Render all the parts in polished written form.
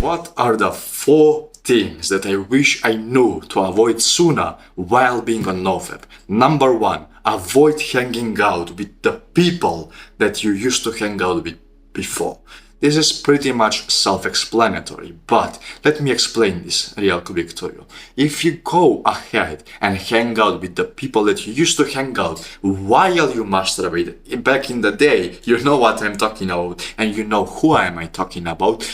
What are the 4 things that I wish I knew to avoid sooner while being on NoFap? Number 1, avoid hanging out with the people that you used to hang out with before. This is pretty much self-explanatory, but let me explain this real quick to you. If you go ahead and hang out with the people that you used to hang out while you masturbate back in the day, you know what I'm talking about, and you know who am I talking about.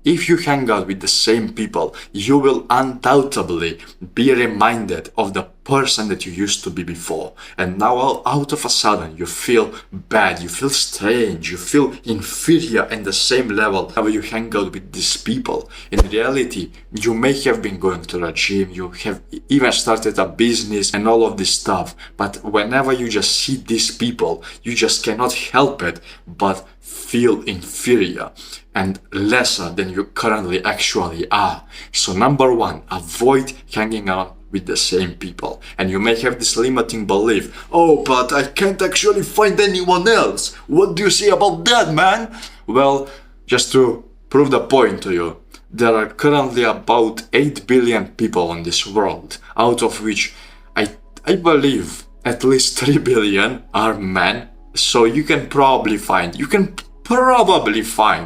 If you hang out with the same people, you will undoubtedly be reminded of the person that you used to be before. And now out of a sudden, you feel bad, you feel strange, you feel inferior in the same level whenever you hang out with these people. In reality, you may have been going to the gym, you have even started a business and all of this stuff. But whenever you just see these people, you just cannot help it but feel inferior and lesser than you currently actually are. So number 1, avoid hanging out with the same people. And you may have this limiting belief, oh, but I can't actually find anyone else. What do you say about that, man? Well, just to prove the point to you, there are currently about 8 billion people on this world, out of which I believe at least 3 billion are men. So you can probably find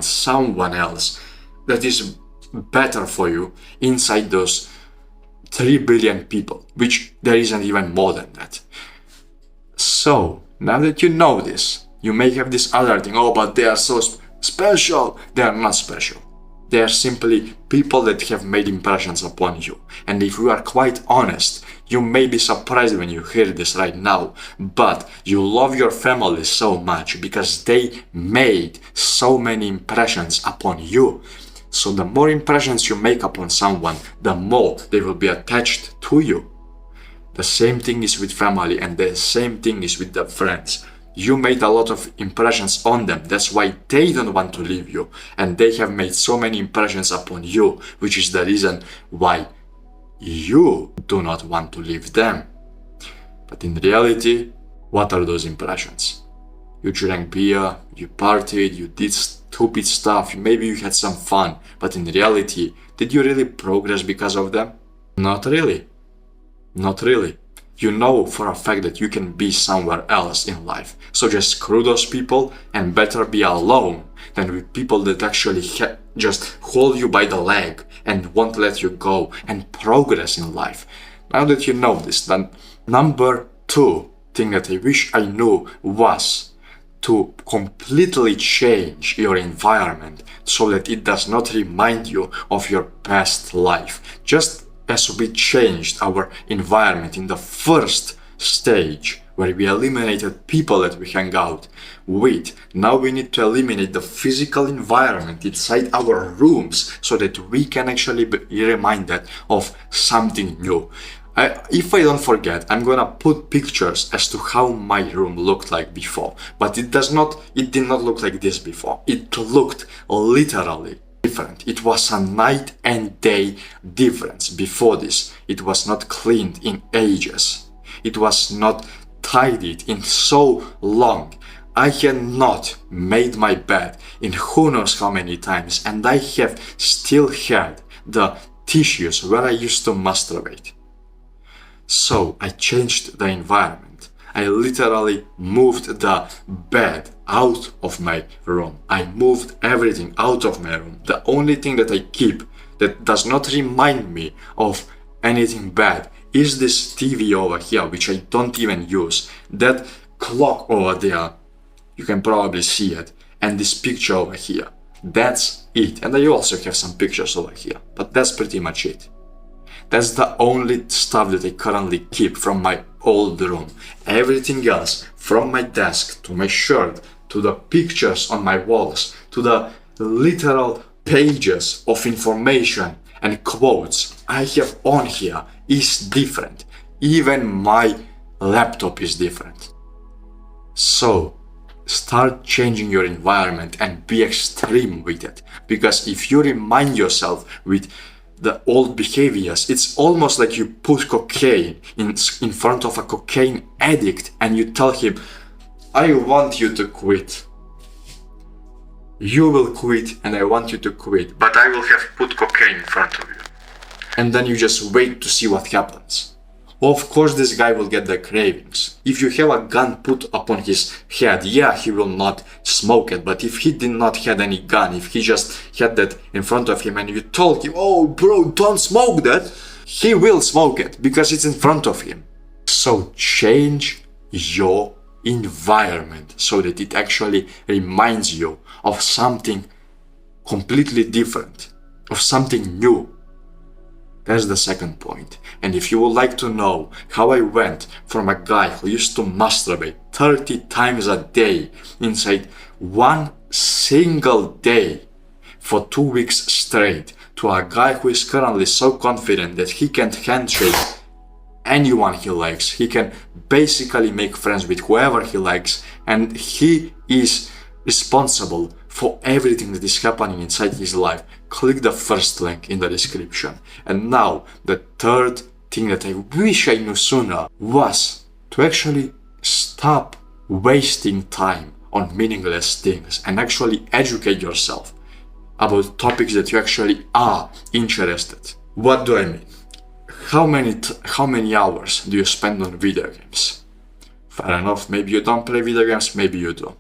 someone else that is better for you inside those 3 billion people, which there isn't even more than that. So now that you know this, you may have this other thing, oh, but they are so special. They are not special. They are simply people that have made impressions upon you. And if you are quite honest, you may be surprised when you hear this right now, but you love your family so much because they made so many impressions upon you. So the more impressions you make upon someone, the more they will be attached to you. The same thing is with family, and the same thing is with the friends. You made a lot of impressions on them. That's why they don't want to leave you. And they have made so many impressions upon you, which is the reason why you do not want to leave them. But in reality, what are those impressions? You drank beer, you partied, you did stupid stuff, maybe you had some fun, but in reality, did you really progress because of them? Not really. Not really. You know for a fact that you can be somewhere else in life. So just screw those people and better be alone than with people that actually just hold you by the leg and won't let you go and progress in life. Now that you know this, then number 2 thing that I wish I knew was to completely change your environment so that it does not remind you of your past life. Just as we changed our environment in the first stage, where we eliminated people that we hang out with, now we need to eliminate the physical environment inside our rooms so that we can actually be reminded of something new. If I don't forget, I'm gonna put pictures as to how my room looked like before, but it did not look like this before. It looked literally different. It was a night and day difference. Before this, it was not cleaned in ages. It was not tidied in so long. I had not made my bed in who knows how many times, and I have still had the tissues where I used to masturbate. So I changed the environment. I literally moved the bed out of my room. I moved everything out of my room. The only thing that I keep that does not remind me of anything bad is this TV over here, which I don't even use. That clock over there, you can probably see it. And this picture over here. That's it. And I also have some pictures over here. But that's pretty much it. That's the only stuff that I currently keep from my old room. Everything else, from my desk to my shirt, to the pictures on my walls, to the literal pages of information and quotes I have on here, is different. Even my laptop is different. So start changing your environment and be extreme with it. Because if you remind yourself with the old behaviors, it's almost like you put cocaine in front of a cocaine addict and you tell him, I want you to quit. you will quit and I want you to quit, but I will have put cocaine in front of you. And then you just wait to see what happens. Well, of course this guy will get the cravings. If you have a gun put upon his head, yeah, he will not smoke it. But if he did not have any gun, if he just had that in front of him and you told him, oh bro, don't smoke that, he will smoke it because it's in front of him. So change your environment so that it actually reminds you of something completely different, of something new. That's the second point. And if you would like to know how I went from a guy who used to masturbate 30 times a day inside one single day for 2 weeks straight to a guy who is currently so confident that he can handshake anyone he likes, he can basically make friends with whoever he likes, and he is responsible for everything that is happening inside his life, click the first link in the description. And now, the third thing that I wish I knew sooner was to actually stop wasting time on meaningless things and actually educate yourself about topics that you actually are interested. What do I mean? How many hours do you spend on video games? Fair enough, maybe you don't play video games, maybe you do.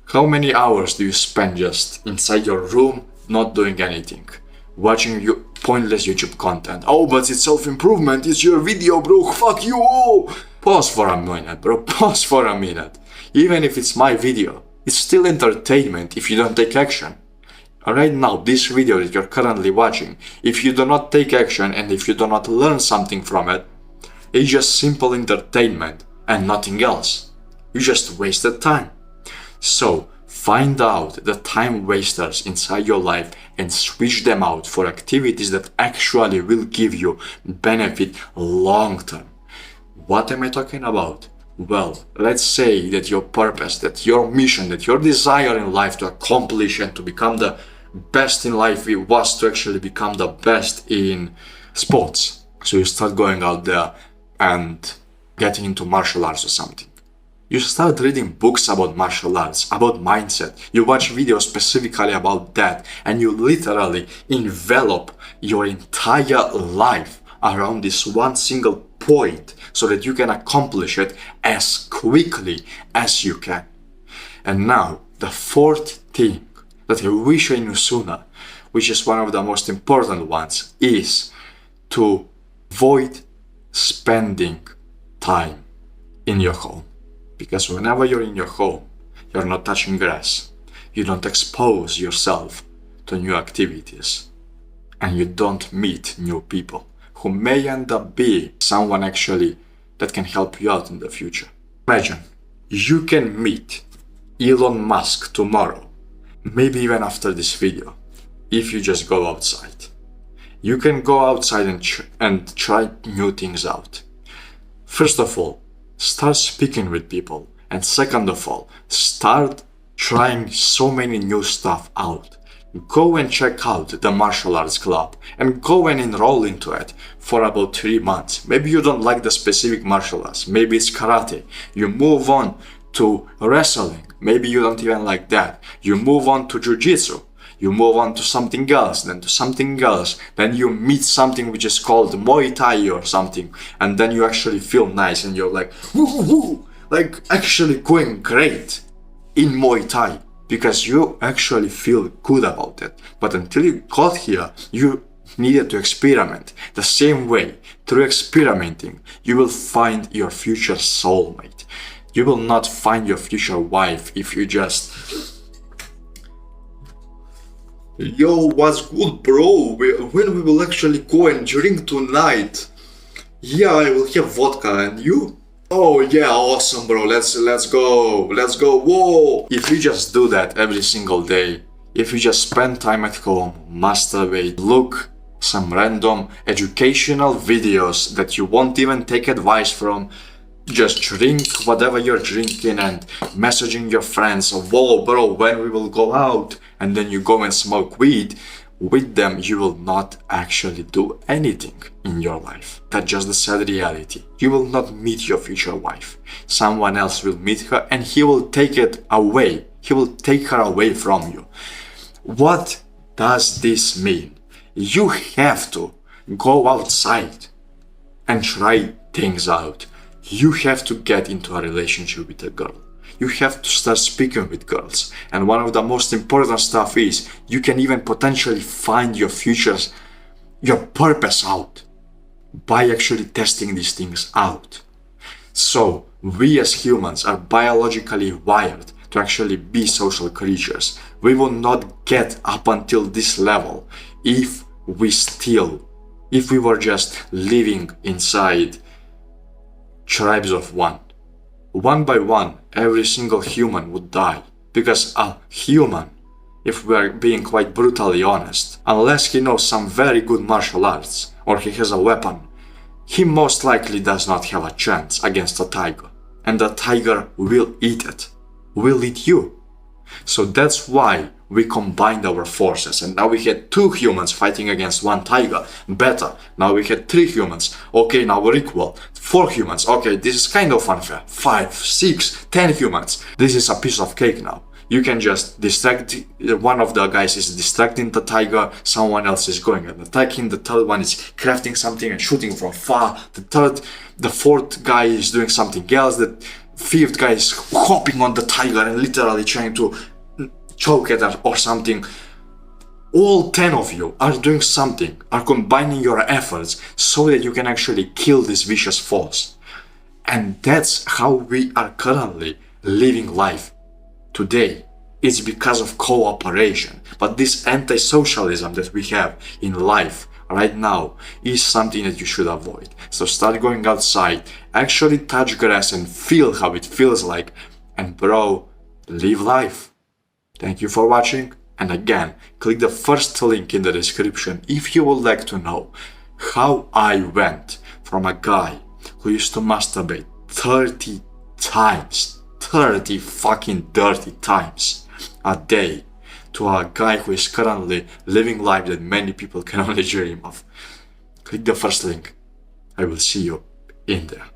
How many hours do you spend just inside your room, not doing anything? Watching pointless YouTube content. Oh, but it's self-improvement, it's your video, bro, fuck you, oh! Pause for a minute, bro, pause for a minute. Even if it's my video, it's still entertainment if you don't take action. Right now, this video that you're currently watching, if you do not take action and if you do not learn something from it, it's just simple entertainment and nothing else. You just wasted time. So, find out the time wasters inside your life and switch them out for activities that actually will give you benefit long term. What am I talking about? Well, let's say that your purpose, that your mission, that your desire in life to accomplish and to become the best in life was to actually become the best in sports. So you start going out there and getting into martial arts or something. You start reading books about martial arts, about mindset. You watch videos specifically about that, and you literally envelop your entire life around this one single point so that you can accomplish it as quickly as you can. And now, the fourth thing that I wish I knew sooner, which is one of the most important ones, is to avoid spending time in your home. Because whenever you're in your home, you're not touching grass, you don't expose yourself to new activities, and you don't meet new people who may end up being someone actually that can help you out in the future. Imagine, you can meet Elon Musk tomorrow, maybe even after this video, if you just go outside. You can go outside and try new things out. First of all, start speaking with people, and second of all, start trying so many new stuff out. Go and check out the martial arts club and go and enroll into it for about 3 months. Maybe you don't like the specific martial arts, maybe it's karate. You move on to wrestling, maybe you don't even like that. You move on to jiu-jitsu, you move on to something else, then to something else, then you meet something which is called Muay Thai or something, and then you actually feel nice and you're like, woo, woo, like actually going great in Muay Thai because you actually feel good about it. But until you got here, you needed to experiment. The same way, through experimenting, you will find your future soulmate. You will not find your future wife if you just... Yo, what's good, bro? When we will actually go and drink tonight? Yeah, I will have vodka, and you? Oh yeah, awesome, bro. Let's go. Whoa! If you just do that every single day, if you just spend time at home, masturbate, look some random educational videos that you won't even take advice from, just drink whatever you're drinking and messaging your friends, whoa bro, when we will go out, and then you go and smoke weed with them, you will not actually do anything in your life. That's just the sad reality. You will not meet your future wife. Someone else will meet her and he will take it away He will take her away from you. What does this mean? You have to go outside and try things out. You have to get into a relationship with a girl. You have to start speaking with girls. And one of the most important stuff is you can even potentially find your futures, your purpose out by actually testing these things out. So we as humans are biologically wired to actually be social creatures. We will not get up until this level if we were just living inside tribes of one. One by one, every single human would die. Because a human, if we are being quite brutally honest, unless he knows some very good martial arts or he has a weapon, he most likely does not have a chance against a tiger. And the tiger will eat it. Will eat you. So that's why we combined our forces, and now we had 2 humans fighting against 1 tiger. Better. Now we had 3 humans. Okay, now we're equal. 4 humans. Okay, this is kind of unfair. 5, 6, 10 humans. This is a piece of cake now. You can just distract, one of the guys is distracting the tiger, someone else is going and attacking, the third one is crafting something and shooting from far, the fourth guy is doing something else, the 5th guy is hopping on the tiger and literally trying to choke it or something. All 10 of you are doing something, are combining your efforts so that you can actually kill this vicious force. And that's how we are currently living life today. It's because of cooperation. But this anti-socialism that we have in life right now is something that you should avoid. So start going outside, actually touch grass and feel how it feels like. And bro, live life. Thank you for watching. And again, click the first link in the description if you would like to know how I went from a guy who used to masturbate 30 times, 30 fucking dirty times a day, to a guy who is currently living life that many people can only dream of. Click the first link. I will see you in there.